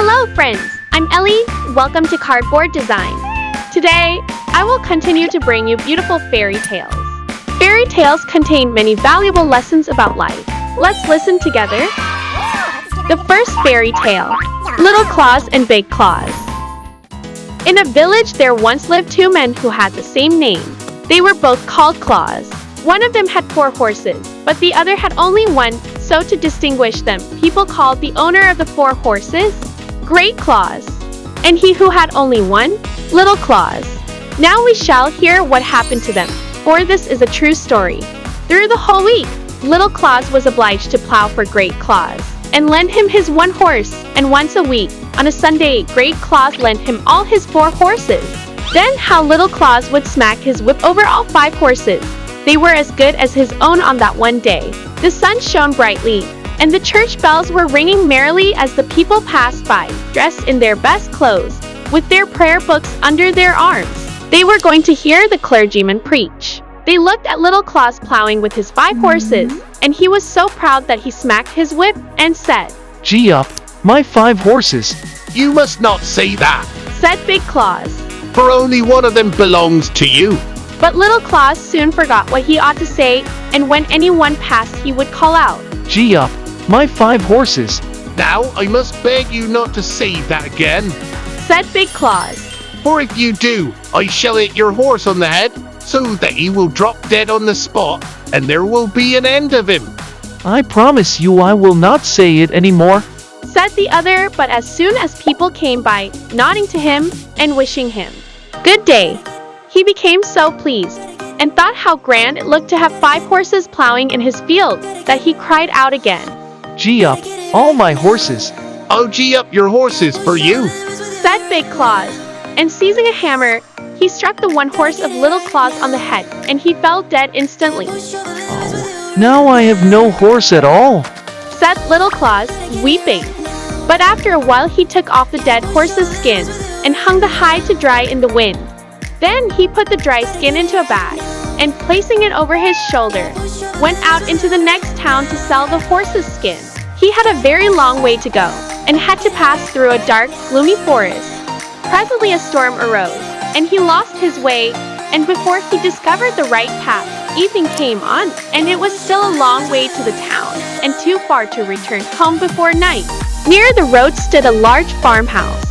Hello friends, I'm Ellie, welcome to Cardboard Design. Today, I will continue to bring you beautiful fairy tales. Fairy tales contain many valuable lessons about life. Let's listen together. The first fairy tale, Little Claus and Big Claus. In a village there once lived two men who had the same name. They were both called Claus. One of them had 4 horses, but the other had only one, so to distinguish them, people called the owner of the 4 horses Great Claus, and he who had only one, Little Claus. Now we shall hear what happened to them, for this is a true story. Through the whole week, Little Claus was obliged to plow for Great Claus, and lend him his 1 horse, and once a week, on a Sunday, Great Claus lent him all his 4 horses. Then how Little Claus would smack his whip over all 5 horses. They were as good as his own on that one day. The sun shone brightly, and the church bells were ringing merrily as the people passed by, dressed in their best clothes, with their prayer books under their arms. They were going to hear the clergyman preach. They looked at Little Claus plowing with his 5 horses, and he was so proud that he smacked his whip and said, "Gee up, my 5 horses." "You must not say that, said Big Claus. for only one of them belongs to you." But Little Claus soon forgot what he ought to say, and when anyone passed he would call out, "Gee up, my 5 horses." "Now I must beg you not to say that again, said Big Claus. for if you do, I shall hit your horse on the head, so that he will drop dead on the spot, and there will be an end of him." "I promise you I will not say it anymore," said the other, but as soon as people came by, nodding to him and wishing him good day, he became so pleased, and thought how grand it looked to have 5 horses plowing in his field, that he cried out again, "Gee up, all my horses." "I'll gee up your horses for you," said Big Claus, and seizing a hammer, he struck the 1 horse of Little Claus on the head, and he fell dead instantly. "Oh, now I have no horse at all," said Little Claus, weeping. But after a while he took off the dead horse's skin, and hung the hide to dry in the wind. Then he put the dry skin into a bag, and placing it over his shoulder, went out into the next town to sell the horse's skin. He had a very long way to go, and had to pass through a dark, gloomy forest. Presently a storm arose, and he lost his way, and before he discovered the right path, evening came on, and it was still a long way to the town, and too far to return home before night. Near the road stood a large farmhouse.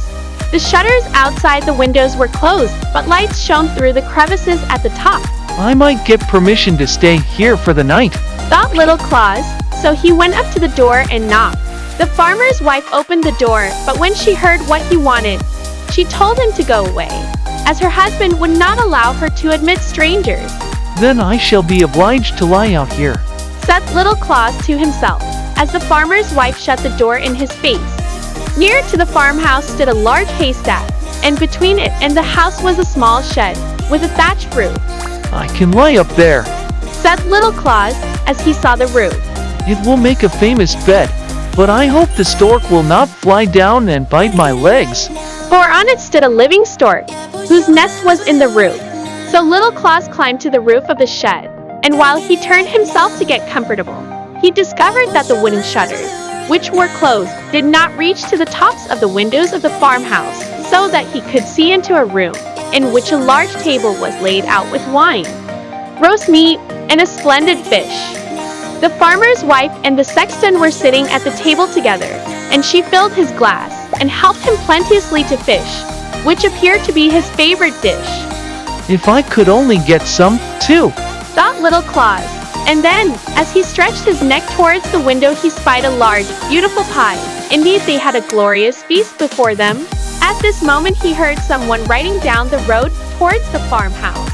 The shutters outside the windows were closed, but lights shone through the crevices at the top. "I might get permission to stay here for the night," thought Little Claus, so he went up to the door and knocked. The farmer's wife opened the door, but when she heard what he wanted, she told him to go away, as her husband would not allow her to admit strangers. "Then I shall be obliged to lie out here," said Little Claus to himself, as the farmer's wife shut the door in his face. Near to the farmhouse stood a large haystack, and between it and the house was a small shed, with a thatched roof. "I can lie up there. said Little Claus, as he saw the roof. It will make a famous bed, but I hope the stork will not fly down and bite my legs." For on it stood a living stork, whose nest was in the roof. So Little Claus climbed to the roof of the shed, and while he turned himself to get comfortable, he discovered that the wooden shutters, which were closed, did not reach to the tops of the windows of the farmhouse, so that he could see into a room, in which a large table was laid out with wine, roast meat, and a splendid fish. The farmer's wife and the sexton were sitting at the table together, and she filled his glass, and helped him plenteously to fish, which appeared to be his favorite dish. "If I could only get some, too," thought Little Claus. And then, as he stretched his neck towards the window, he spied a large, beautiful pie. Indeed, they had a glorious feast before them. At this moment he heard someone riding down the road towards the farmhouse.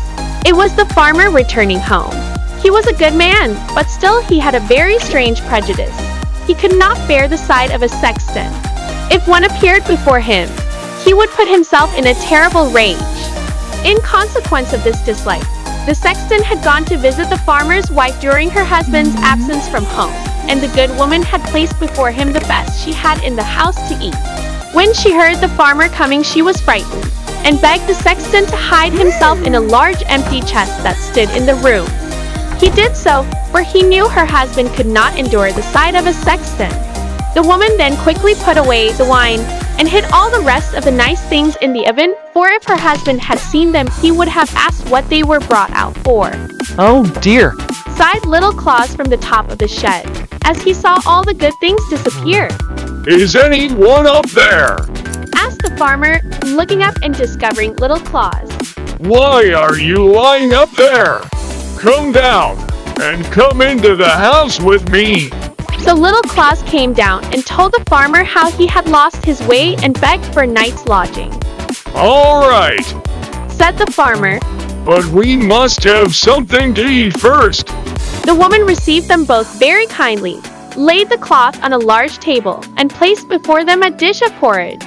It was the farmer returning home. He was a good man, but still he had a very strange prejudice. He could not bear the sight of a sexton. If one appeared before him, he would put himself in a terrible rage. In consequence of this dislike, the sexton had gone to visit the farmer's wife during her husband's absence from home, and the good woman had placed before him the best she had in the house to eat. When she heard the farmer coming, she was frightened, and begged the sexton to hide himself in a large empty chest that stood in the room. He did so, for he knew her husband could not endure the sight of a sexton. The woman then quickly put away the wine, and hid all the rest of the nice things in the oven, for if her husband had seen them, he would have asked what they were brought out for. Oh dear. Sighed Little Claus from the top of the shed, as he saw all the good things disappear. Is anyone up there? Asked the farmer, looking up and discovering Little Claus. Why are you lying up there? Come down and come into the house with me. So Little Claus came down and told the farmer how he had lost his way and begged for a night's lodging. All right, Said the farmer. but we must have something to eat first. The woman received them both very kindly, laid the cloth on a large table, and placed before them a dish of porridge.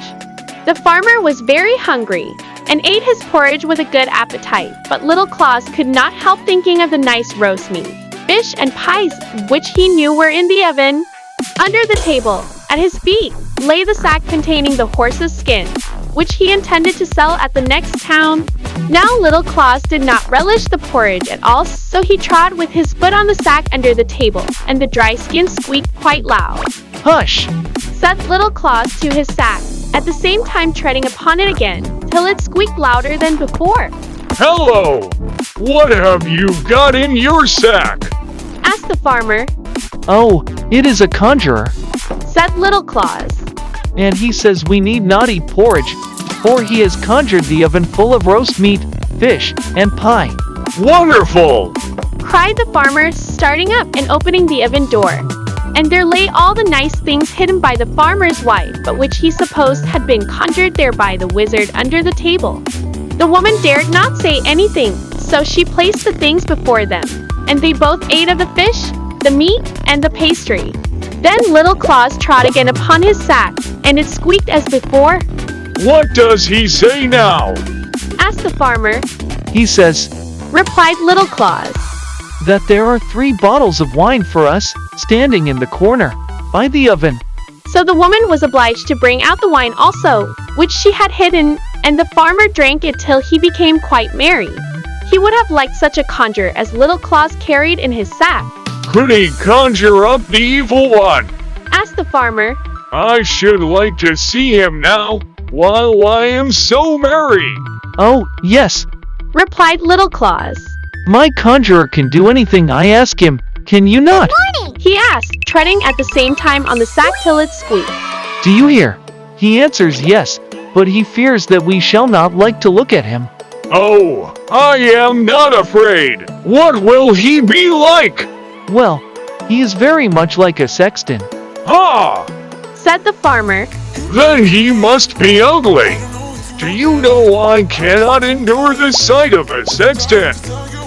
The farmer was very hungry, and ate his porridge with a good appetite, but Little Claus could not help thinking of the nice roast meat, fish, and pies which he knew were in the oven. Under the table, at his feet, lay the sack containing the horse's skin, which he intended to sell at the next town. Now Little Claus did not relish the porridge at all, so he trod with his foot on the sack under the table, and the dry skin squeaked quite loud. Hush. Said Little Claus to his sack, at the same time treading upon it again, till it squeaked louder than before. Hello, what have you got in your sack? Asked the farmer. Oh, it is a conjurer. Said Little Claus. And he says we need not eat porridge, for he has conjured the oven full of roast meat, fish, and pie. Wonderful! Cried the farmer, starting up and opening the oven door. And there lay all the nice things hidden by the farmer's wife, but which he supposed had been conjured there by the wizard under the table. The woman dared not say anything, so she placed the things before them, and they both ate of the fish, the meat, and the pastry. Then Little Claus trod again upon his sack, and it squeaked as before. What does he say now? Asked the farmer. He says Replied Little Claus. that there are 3 bottles of wine for us, standing in the corner, by the oven. So the woman was obliged to bring out the wine also, which she had hidden, and the farmer drank it till he became quite merry. He would have liked such a conjure as Little Claus carried in his sack. Could he conjure up the evil one? Asked the farmer. I should like to see him now, while I am so merry. Oh, yes, Replied Little Claus. my conjurer can do anything I ask him, can you not? He asked, treading at the same time on the sack till it squeaked. Do you hear? He answers yes, but he fears that we shall not like to look at him. Oh, I am not afraid. What will he be like? Well, he is very much like a sexton. Ha! Said the farmer. Then he must be ugly. Do you know I cannot endure the sight of a sexton?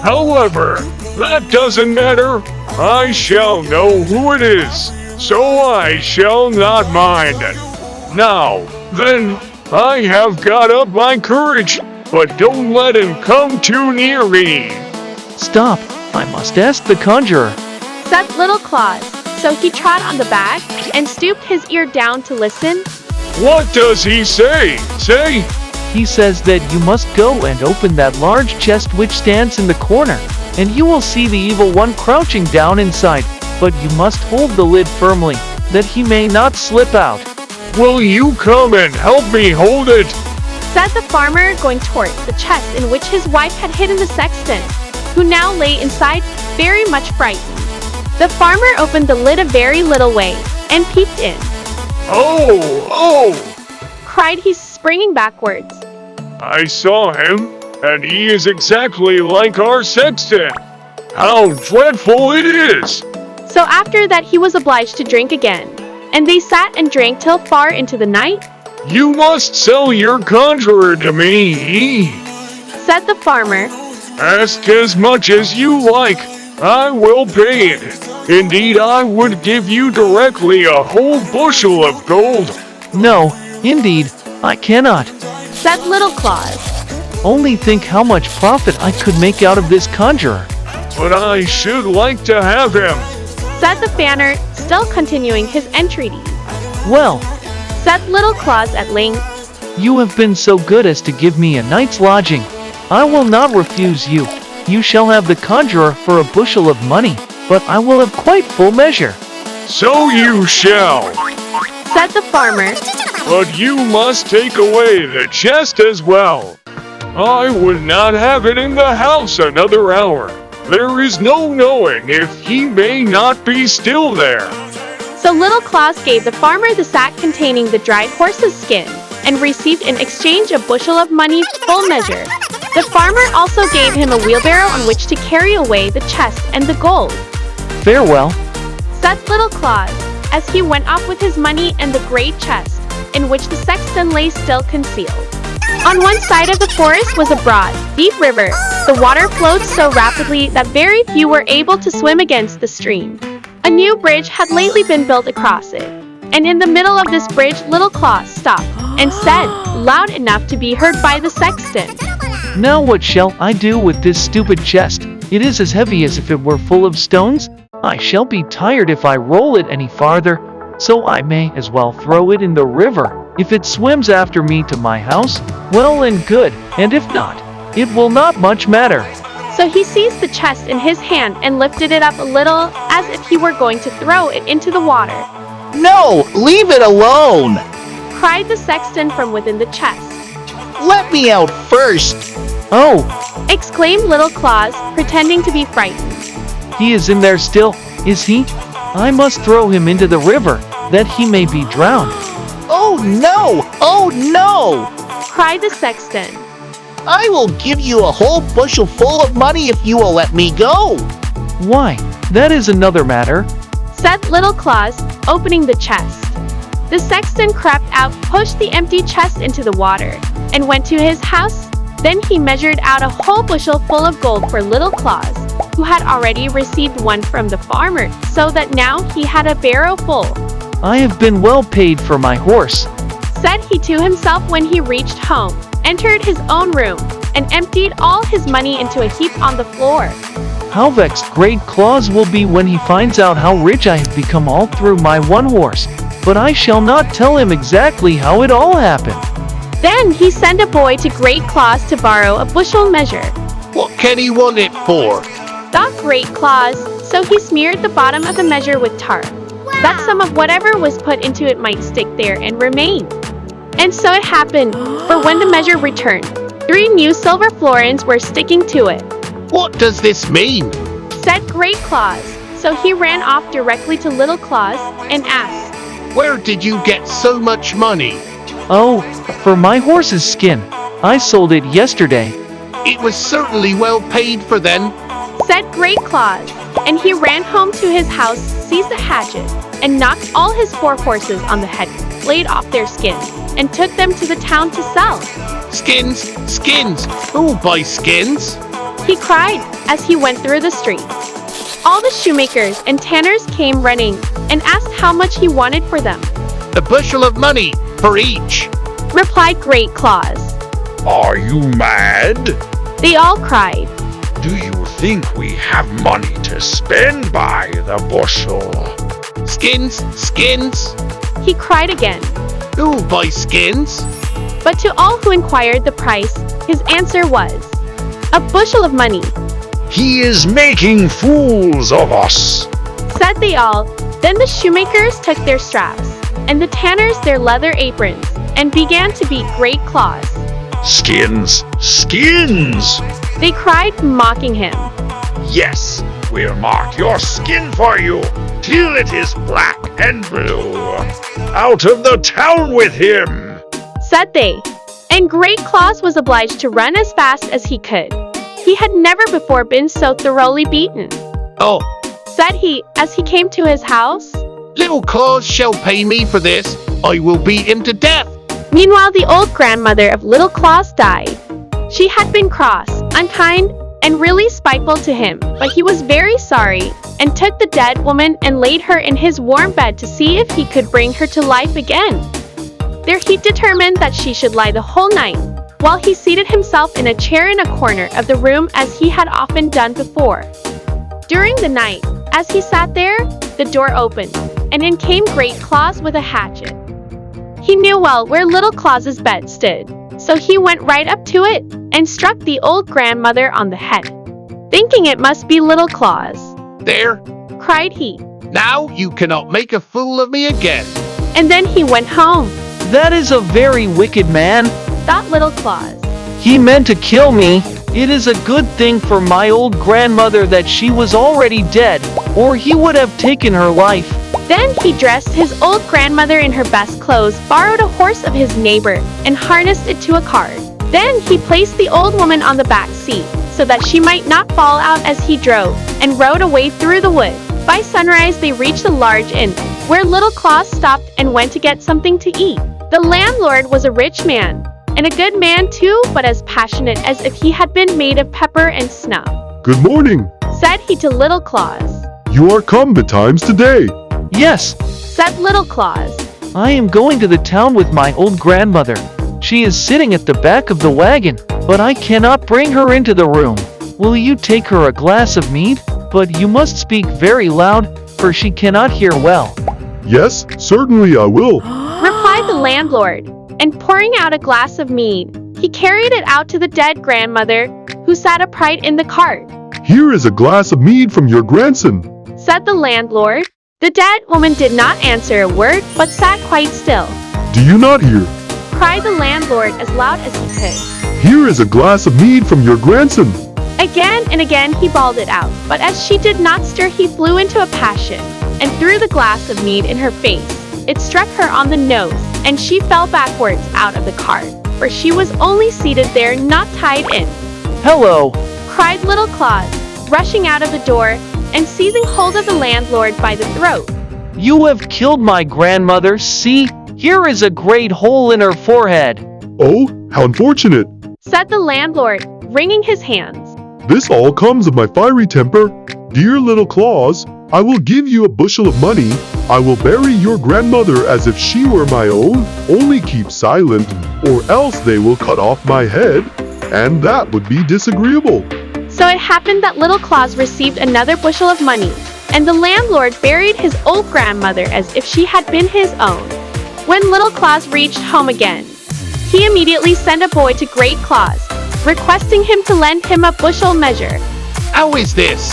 However, that doesn't matter. I shall know who it is, so I shall not mind. Now, then, I have got up my courage, but don't let him come too near me. Stop, I must ask the conjurer. Said Little Claus. So he trod on the bag, and stooped his ear down to listen. What does he say? Say? He says that you must go and open that large chest which stands in the corner, and you will see the evil one crouching down inside, but you must hold the lid firmly, that he may not slip out. Will you come and help me hold it? Said the farmer, going towards the chest in which his wife had hidden the sexton, who now lay inside, very much frightened. The farmer opened the lid a very little way, and peeped in. Oh! Cried he, springing backwards. I saw him, and he is exactly like our sexton. How dreadful it is! So after that he was obliged to drink again, and they sat and drank till far into the night. You must sell your conjurer to me. Said the farmer. Ask as much as you like. I will pay it. Indeed, I would give you directly a whole bushel of gold. No, indeed, I cannot. Said Little Claus. Only think how much profit I could make out of this conjurer. But I should like to have him. Said the farmer, still continuing his entreaties. Well, Said Little Claus at length. you have been so good as to give me a night's lodging. I will not refuse you. You shall have the conjurer for a bushel of money, but I will have quite full measure. So you shall. Said the farmer. but you must take away the chest as well. I would not have it in the house another hour. There is no knowing if he may not be still there. So Little Claus gave the farmer the sack containing the dried horse's skin, and received in exchange a bushel of money full measure. The farmer also gave him a wheelbarrow on which to carry away the chest and the gold. Farewell. Said Little Claus, as he went off with his money and the great chest, in which the sexton lay still concealed. On one side of the forest was a broad, deep river. The water flowed so rapidly that very few were able to swim against the stream. A new bridge had lately been built across it, and in the middle of this bridge Little Claus stopped and said, loud enough to be heard by the sexton, Now what shall I do with this stupid chest? It is as heavy as if it were full of stones. I shall be tired if I roll it any farther, so I may as well throw it in the river. If it swims after me to my house, well and good, and if not, it will not much matter. So he seized the chest in his hand and lifted it up a little, as if he were going to throw it into the water. No, leave it alone! Cried the sexton from within the chest. Let me out first! Oh, Exclaimed Little Claus, pretending to be frightened. he is in there still, is he? I must throw him into the river, that he may be drowned. Oh no! Oh no! Cried the sexton. I will give you a whole bushel full of money if you will let me go! Why, that is another matter. Said Little Claus, opening the chest. The sexton crept out, pushed the empty chest into the water, and went to his house. Then he measured out a whole bushel full of gold for Little Claus, who had already received one from the farmer, so that now he had a barrow full. I have been well paid for my horse. Said he to himself when he reached home, entered his own room, and emptied all his money into a heap on the floor. How vexed Great Claus will be when he finds out how rich I have become all through my one horse. But I shall not tell him exactly how it all happened. Then he sent a boy to Great Claus to borrow a bushel measure. What can he want it for? Thought Great Claus, so he smeared the bottom of the measure with tar, that some of whatever was put into it might stick there and remain. And so it happened, for when the measure returned, 3 new silver florins were sticking to it. What does this mean? Said Great Claus, so he ran off directly to Little Claus and asked, Where did you get so much money? Oh, for my horse's skin. I sold it yesterday. It was certainly well paid for then. Said Great Claus, and he ran home to his house, seized a hatchet, and knocked all his 4 horses on the head, laid off their skins, and took them to the town to sell. Skins, skins, who'll buy skins? He cried as he went through the streets. All the shoemakers and tanners came running and asked how much he wanted for them. A bushel of money for each. Replied Great Claus. Are you mad? They all cried. Do you think we have money to spend by the bushel? Skins, skins, He cried again. who'll buy skins? But to all who inquired the price, his answer was, a bushel of money. He is making fools of us. Said they all. Then the shoemakers took their straps, and the tanners their leather aprons, and began to beat Great Claus. Skins, skins! They cried, mocking him. Yes, we'll mark your skin for you, till it is black and blue. Out of the town with him! Said they. And Great Claus was obliged to run as fast as he could. He had never before been so thoroughly beaten. Oh, Said he, as he came to his house. Little Claus shall pay me for this. I will beat him to death. Meanwhile, the old grandmother of Little Claus died. She had been cross, unkind, and really spiteful to him, but he was very sorry, and took the dead woman and laid her in his warm bed to see if he could bring her to life again. There he determined that she should lie the whole night, while he seated himself in a chair in a corner of the room as he had often done before. During the night, as he sat there, the door opened, and in came Great Claus with a hatchet. He knew well where Little Claus's bed stood, so he went right up to it and struck the old grandmother on the head, thinking it must be Little Claus. There, Cried he, now you cannot make a fool of me again. and then he went home. That is a very wicked man. thought Little Claus. He meant to kill me. It is a good thing for my old grandmother that she was already dead, or he would have taken her life. Then he dressed his old grandmother in her best clothes, borrowed a horse of his neighbor, and harnessed it to a cart. Then he placed the old woman on the back seat, so that she might not fall out as he drove, and rode away through the wood. By sunrise they reached a large inn, where Little Claus stopped and went to get something to eat. The landlord was a rich man, and a good man too, but as passionate as if he had been made of pepper and snuff. Good morning. Said he to Little Claus. You are come betimes today. Yes, Said Little Claus. I am going to the town with my old grandmother. She is sitting at the back of the wagon, but I cannot bring her into the room. Will you take her a glass of mead? But you must speak very loud, for she cannot hear well. Yes, certainly I will. Replied the landlord, and pouring out a glass of mead, he carried it out to the dead grandmother, who sat upright in the cart. Here is a glass of mead from your grandson. Said the landlord. The dead woman did not answer a word, but sat quite still. Do you not hear? Cried the landlord as loud as he could. Here is a glass of mead from your grandson. Again and again he bawled it out, but as she did not stir he flew into a passion, and threw the glass of mead in her face. It struck her on the nose, and she fell backwards out of the cart, for she was only seated there, not tied in. Hello, Cried Little Claus, rushing out of the door, and seizing hold of the landlord by the throat. you have killed my grandmother. See, here is a great hole in her forehead. Oh, how unfortunate. Said the landlord, wringing his hands. This all comes of my fiery temper. Dear Little Claus, I will give you a bushel of money. I will bury your grandmother as if she were my own. Only keep silent, or else they will cut off my head, and that would be disagreeable. So it happened that Little Claus received another bushel of money, and the landlord buried his old grandmother as if she had been his own. When Little Claus reached home again, he immediately sent a boy to Great Claus, requesting him to lend him a bushel measure. How is this?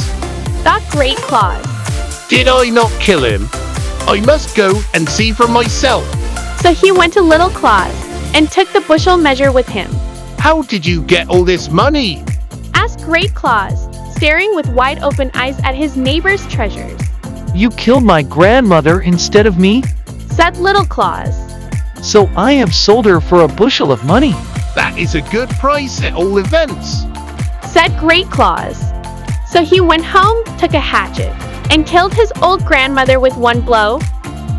Thought Great Claus. Did I not kill him? I must go and see for myself. So he went to Little Claus, and took the bushel measure with him. How did you get all this money? Asked Great Claus, staring with wide open eyes at his neighbor's treasures. You killed my grandmother instead of me, Said Little Claus. so I have sold her for a bushel of money. That is a good price at all events. Said Great Claus. So he went home, took a hatchet, and killed his old grandmother with one blow.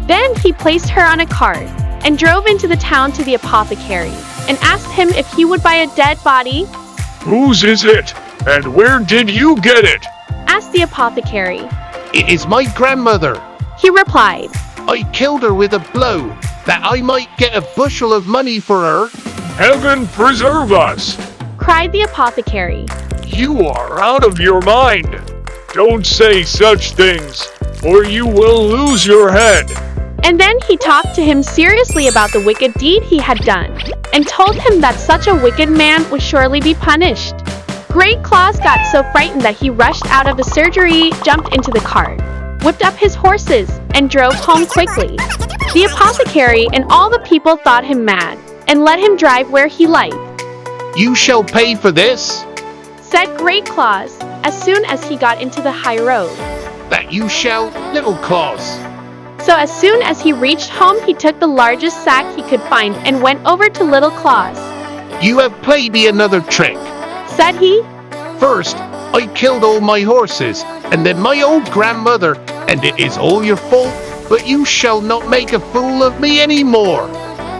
Then he placed her on a cart, and drove into the town to the apothecary, and asked him if he would buy a dead body. Whose is it? And where did you get it? Asked the apothecary. It is my grandmother. He replied. I killed her with a blow, that I might get a bushel of money for her. Heaven preserve us! Cried the apothecary. You are out of your mind. Don't say such things, or you will lose your head. And then he talked to him seriously about the wicked deed he had done, and told him that such a wicked man would surely be punished. Great Claus got so frightened that he rushed out of the surgery, jumped into the cart, whipped up his horses, and drove home quickly. The apothecary and all the people thought him mad, and let him drive where he liked. You shall pay for this. Said Great Claus, as soon as he got into the high road. That you shall, Little Claus. So as soon as he reached home, he took the largest sack he could find and went over to Little Claus. You have played me another trick. Said he. First, I killed all my horses, and then my old grandmother, and it is all your fault, but you shall not make a fool of me anymore.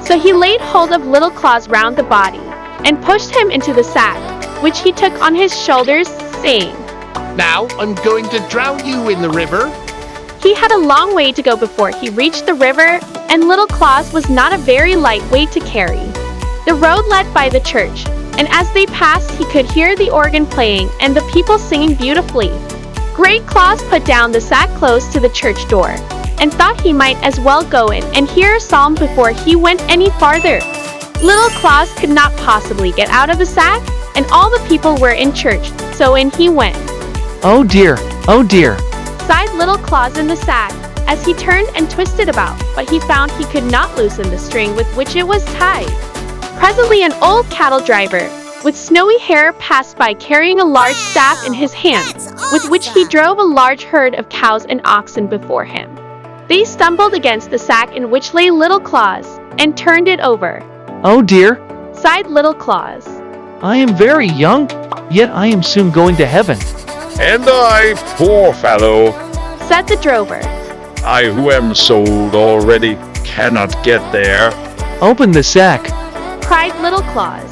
So he laid hold of Little Claus round the body, and pushed him into the sack, which he took on his shoulders, saying, Now I'm going to drown you in the river. He had a long way to go before he reached the river, and Little Claus was not a very light weight to carry. The road led by the church, and as they passed he could hear the organ playing and the people singing beautifully. Great Claus put down the sack close to the church door, and thought he might as well go in and hear a psalm before he went any farther. Little Claus could not possibly get out of the sack, and all the people were in church, so in he went. Oh dear, Sighed Little Claus in the sack, as he turned and twisted about, but he found he could not loosen the string with which it was tied. Presently an old cattle driver, with snowy hair, passed by carrying a large staff in his hand, with which he drove a large herd of cows and oxen before him. They stumbled against the sack in which lay Little Claus, and turned it over. Oh dear, Sighed Little Claus. I am very young, yet I am soon going to heaven. And I, poor fellow, Said the drover. I who am sold already, cannot get there. Open the sack, Cried Little Claus.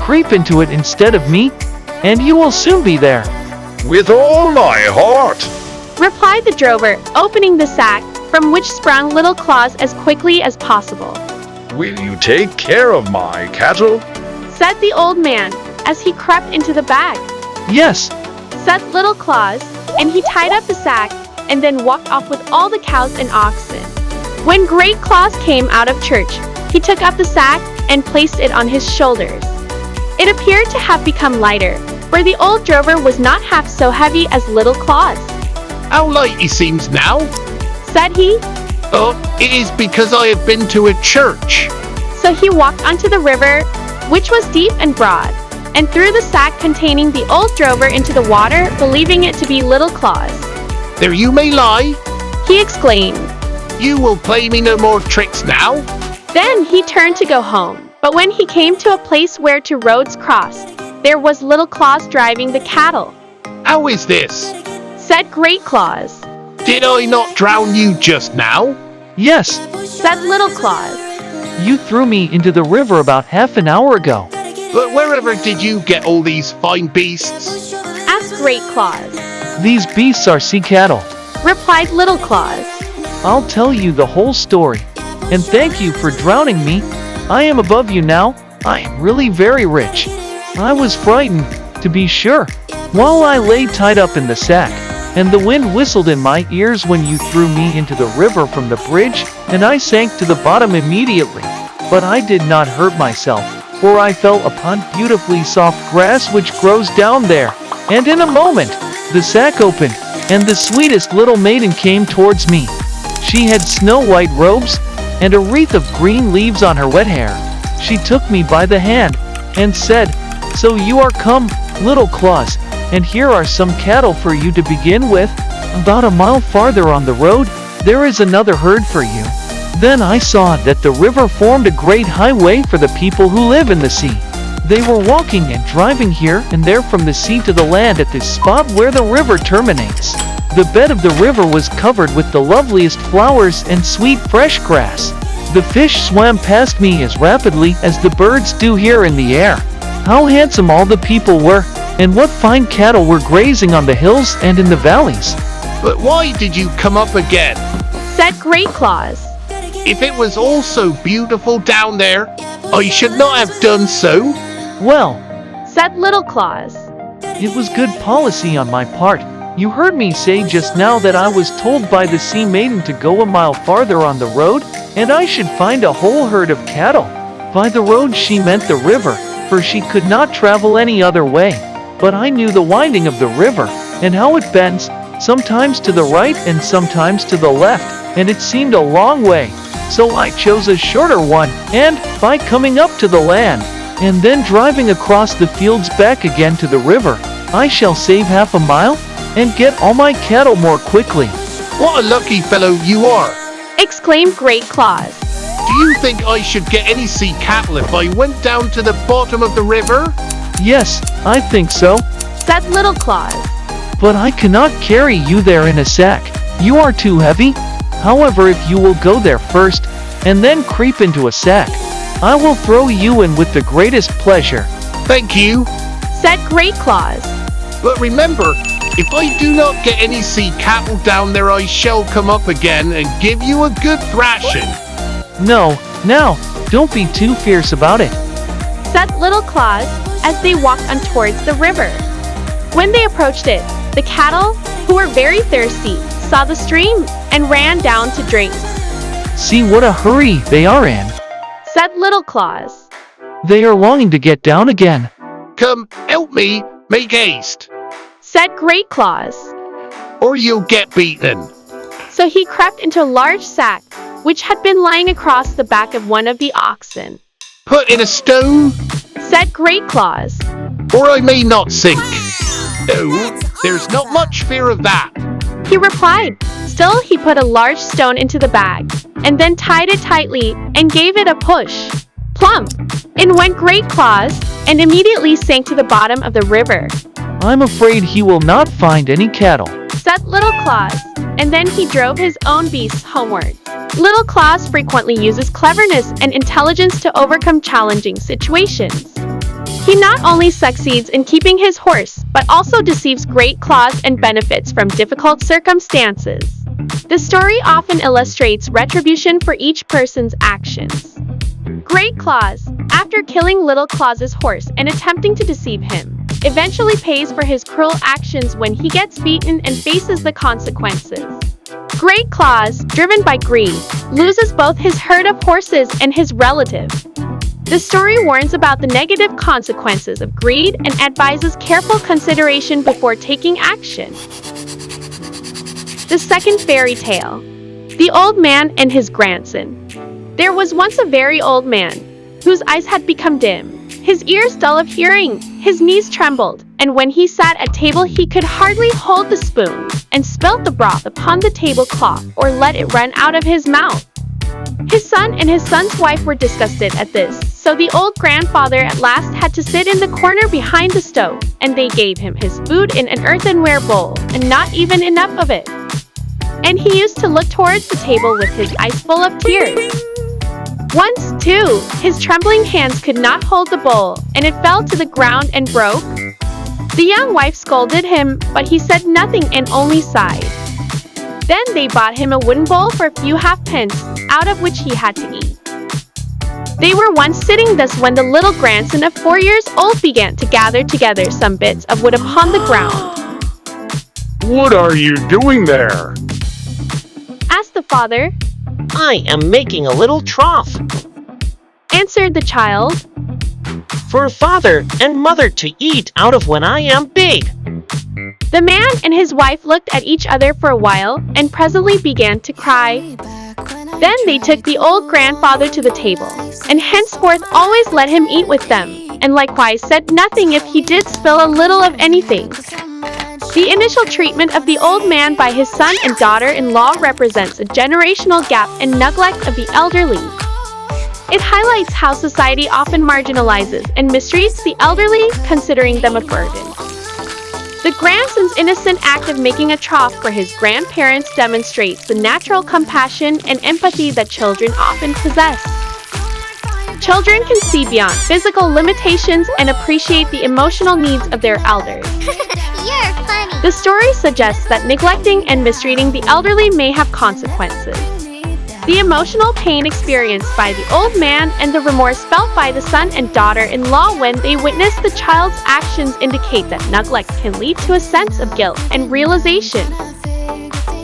creep into it instead of me, and you will soon be there. With all my heart. Replied the drover, opening the sack, from which sprang Little Claus as quickly as possible. Will you take care of my cattle? Said the old man, as he crept into the bag. Yes, Said Little Claus, and he tied up the sack, and then walked off with all the cows and oxen. When Great Claus came out of church, he took up the sack and placed it on his shoulders. It appeared to have become lighter, for the old drover was not half so heavy as Little Claus. How light he seems now? Said he. Oh, it is because I have been to a church. So he walked onto the river, which was deep and broad, and threw the sack containing the old drover into the water, believing it to be Little Claus. There you may lie. He exclaimed. You will play me no more tricks now. Then he turned to go home, but when he came to a place where two roads crossed, there was Little Claus driving the cattle. How is this? Said Great Claus. Did I not drown you just now? yes, Said Little Claus. you threw me into the river about half an hour ago. But wherever did you get all these fine beasts? Asked Great Claus. These beasts are sea cattle. Replied Little Claus. I'll tell you the whole story. And thank you for drowning me. I am above you now. I am really very rich. I was frightened, to be sure, while I lay tied up in the sack, and the wind whistled in my ears when you threw me into the river from the bridge, and I sank to the bottom immediately. But I did not hurt myself, for I fell upon beautifully soft grass which grows down there, and in a moment, the sack opened, and the sweetest little maiden came towards me. She had snow-white robes, and a wreath of green leaves on her wet hair. She took me by the hand, and said, So you are come, Little Claus, and here are some cattle for you to begin with. About a mile farther on the road, there is another herd for you. Then I saw that the river formed a great highway for the people who live in the sea. They were walking and driving here and there from the sea to the land at this spot where the river terminates. The bed of the river was covered with the loveliest flowers and sweet fresh grass. The fish swam past me as rapidly as the birds do here in the air. How handsome all the people were, and what fine cattle were grazing on the hills and in the valleys. But why did you come up again? Said Great Claus. If it was all so beautiful down there, I should not have done so. Well, Said Little Claus. it was good policy on my part. You heard me say just now that I was told by the sea maiden to go a mile farther on the road, and I should find a whole herd of cattle. By the road she meant the river, for she could not travel any other way. But I knew the winding of the river, and how it bends, sometimes to the right and sometimes to the left, and it seemed a long way. So I chose a shorter one, and, by coming up to the land, and then driving across the fields back again to the river, I shall save half a mile, and get all my cattle more quickly. What a lucky fellow you are. Exclaimed Great Claus. Do you think I should get any sea cattle if I went down to the bottom of the river? Yes, I think so. Said Little Claus. But I cannot carry you there in a sack. You are too heavy. However, if you will go there first, and then creep into a sack, I will throw you in with the greatest pleasure. Thank you. Said Great Claus. But remember, if I do not get any sea cattle down there, I shall come up again and give you a good thrashing. No, now, don't be too fierce about it. Said Little Claus, as they walked on towards the river. When they approached it, the cattle, who were very thirsty, saw the stream and ran down to drink. See what a hurry they are in. Said Little Claus. They are longing to get down again. Come, help me, make haste, Said Great Claus. or you'll get beaten. So he crept into a large sack, which had been lying across the back of one of the oxen. Put in a stone, Said Great Claus. or I may not sink. No, there's not much fear of that. He replied. Still, he put a large stone into the bag, and then tied it tightly and gave it a push. Plump! In went Great Claus, and immediately sank to the bottom of the river, I'm afraid he will not find any cattle. said Little Claus, and then he drove his own beasts homeward. Little Claus frequently uses cleverness and intelligence to overcome challenging situations. He not only succeeds in keeping his horse, but also deceives Great Claus and benefits from difficult circumstances. The story often illustrates retribution for each person's actions. Great Claus, after killing Little Claus's horse and attempting to deceive him, eventually pays for his cruel actions when he gets beaten and faces the consequences. Great Claus, driven by greed, loses both his herd of horses and his relative. The story warns about the negative consequences of greed and advises careful consideration before taking action. The second fairy tale. The Old Man and His Grandson. There was once a very old man, whose eyes had become dim, his ears dull of hearing, his knees trembled, and when he sat at table he could hardly hold the spoon, and spilt the broth upon the tablecloth or let it run out of his mouth. His son and his son's wife were disgusted at this, so the old grandfather at last had to sit in the corner behind the stove, and they gave him his food in an earthenware bowl, and not even enough of it. And he used to look towards the table with his eyes full of tears. Once, too, his trembling hands could not hold the bowl, and it fell to the ground and broke. The young wife scolded him, but he said nothing and only sighed. Then they bought him a wooden bowl for a few halfpence, out of which he had to eat. They were once sitting thus when the little grandson of 4 years old began to gather together some bits of wood upon the ground. What are you doing there? Asked the father. I am making a little trough Answered the child. for father and mother to eat out of when I am big. The man and his wife looked at each other for a while and presently began to cry. Then they took the old grandfather to the table, and henceforth always let him eat with them, and likewise said nothing if he did spill a little of anything. The initial treatment of the old man by his son and daughter-in-law represents a generational gap and neglect of the elderly. It highlights how society often marginalizes and mistreats the elderly, considering them a burden. The grandson's innocent act of making a trough for his grandparents demonstrates the natural compassion and empathy that children often possess. Children can see beyond physical limitations and appreciate the emotional needs of their elders. You're funny. The story suggests that neglecting and mistreating the elderly may have consequences. The emotional pain experienced by the old man and the remorse felt by the son and daughter-in-law when they witness the child's actions indicate that neglect can lead to a sense of guilt and realization.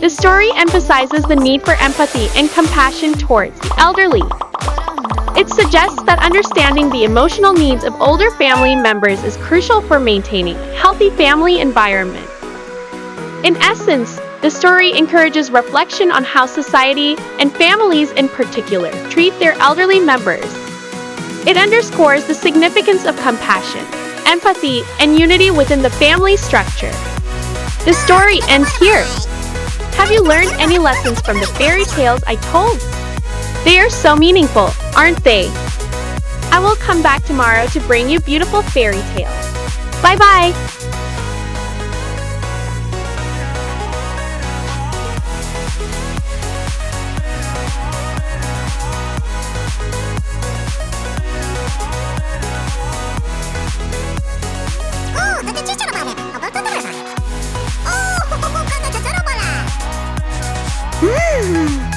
The story emphasizes the need for empathy and compassion towards the elderly. It suggests that understanding the emotional needs of older family members is crucial for maintaining a healthy family environment. In essence, the story encourages reflection on how society, and families in particular, treat their elderly members. It underscores the significance of compassion, empathy, and unity within the family structure. The story ends here. Have you learned any lessons from the fairy tales I told? They are so meaningful, aren't they? I will come back tomorrow to bring you beautiful fairy tales. Bye-bye! Mmm.